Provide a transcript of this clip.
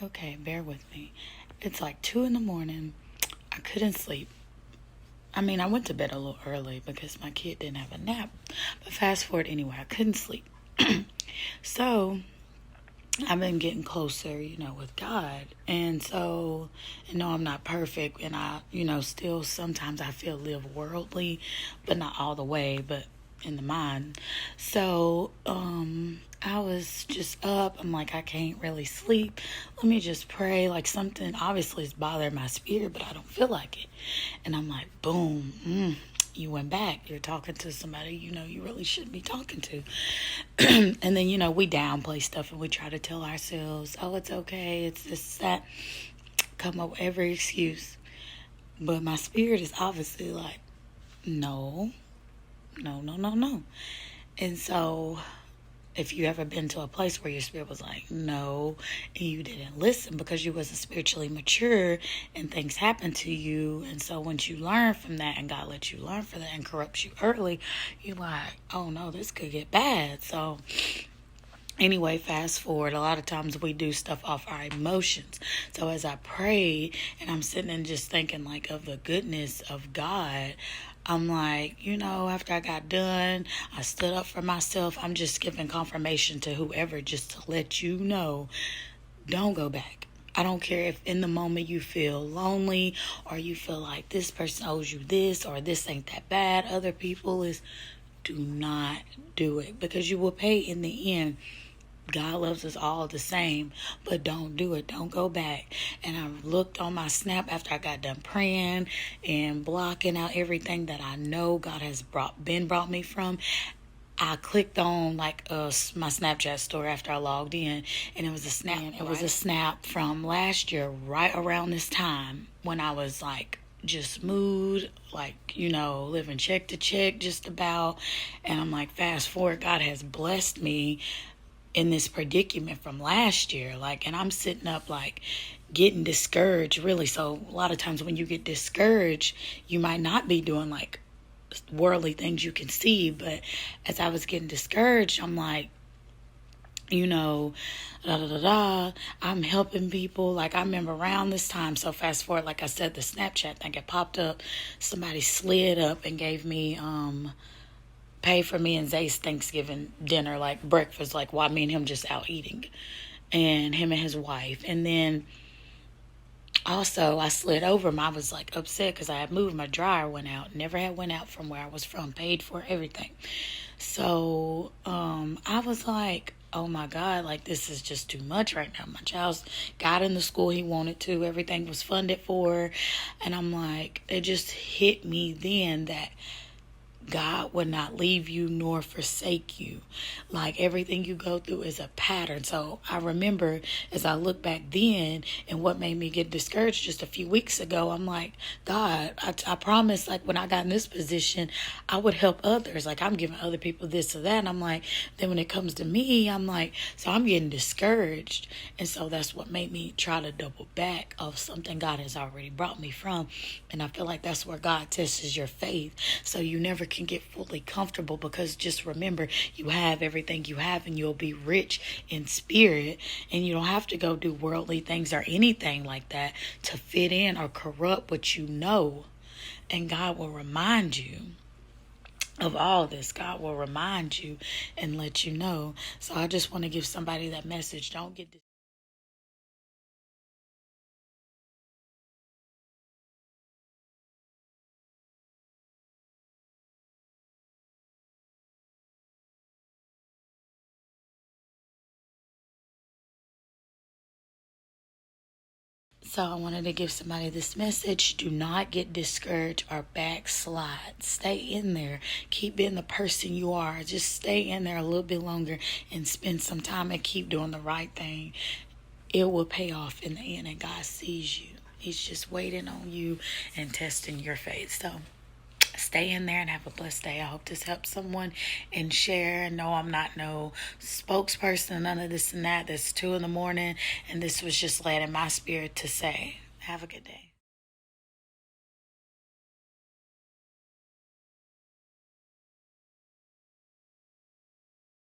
Okay, bear with me. It's like 2 in the morning. I couldn't sleep. I mean, I went to bed a little early because my kid didn't have a nap. But fast forward anyway, I couldn't sleep. So I've been getting closer, with God. And so, I'm not perfect. And still sometimes I feel live worldly, but not all the way, but in the mind. So, I was just up. I'm like, I can't really sleep. Let me just pray. Like something obviously is bothering my spirit, but I don't feel like it. And I'm like, boom. You went back. You're talking to somebody you really shouldn't be talking to. And then, we downplay stuff and we try to tell ourselves, oh, it's okay. It's this, that. Come up with every excuse. But my spirit is obviously like, no, no, no, no, no. And so if you ever been to a place where your spirit was like, no, and you didn't listen because you wasn't spiritually mature and things happened to you. And so once you learn from that and God lets you learn from that and corrupts you early, you're like, oh no, this could get bad. So anyway, fast forward, a lot of times we do stuff off our emotions. So as I prayed and I'm sitting and just thinking like of the goodness of God, I'm like, after I got done, I stood up for myself. I'm just giving confirmation to whoever just to let you know, don't go back. I don't care if in the moment you feel lonely or you feel like this person owes you this or this ain't that bad. Other people do not do it because you will pay in the end. God loves us all the same, but don't do it. Don't go back. And I looked on my Snap after I got done praying and blocking out everything that I know God has brought me from. I clicked on my Snapchat story after I logged in, and it was a snap. It was a snap from last year, right around this time when I was like just moved, living check to check just about. And I'm like, fast forward, God has blessed me in this predicament from last year. And I'm sitting up getting discouraged really. So a lot of times when you get discouraged, you might not be doing worldly things you can see, but as I was getting discouraged, I'm like, da da da da, I'm helping people. I remember around this time, so fast forward, like I said, the Snapchat thing, it popped up, somebody slid up and gave me pay for me and Zay's Thanksgiving dinner, breakfast, while me and him just out eating, and him and his wife. And then also I slid over him. I was upset because I had moved, my dryer went out, never had went out from where I was from, paid for everything. So I was like, oh my God, this is just too much right now. My child got in the school he wanted to, everything was funded for, and I'm like, it just hit me then that God would not leave you nor forsake you. Everything you go through is a pattern. So I remember as I look back then and what made me get discouraged just a few weeks ago, I'm like, God, I promised when I got in this position, I would help others. I'm giving other people this or that. And I'm like, then when it comes to me, I'm like, so I'm getting discouraged. And so that's what made me try to double back of something God has already brought me from. And I feel like that's where God tests your faith. So you never can get fully comfortable, because just remember, you have everything you have and you'll be rich in spirit, and you don't have to go do worldly things or anything like that to fit in or corrupt what you know. And God will remind you of all this. God will remind you and let you know. So I just want to give somebody that message. Don't get So I wanted to give somebody this message. Do not get discouraged or backslide. Stay in there. Keep being the person you are. Just stay in there a little bit longer and spend some time and keep doing the right thing. It will pay off in the end, and God sees you. He's just waiting on you and testing your faith. So stay in there and have a blessed day. I hope this helps someone, and share. No, I'm not no spokesperson, none of this and that. It's 2 in the morning, and this was just led in my spirit to say. Have a good day.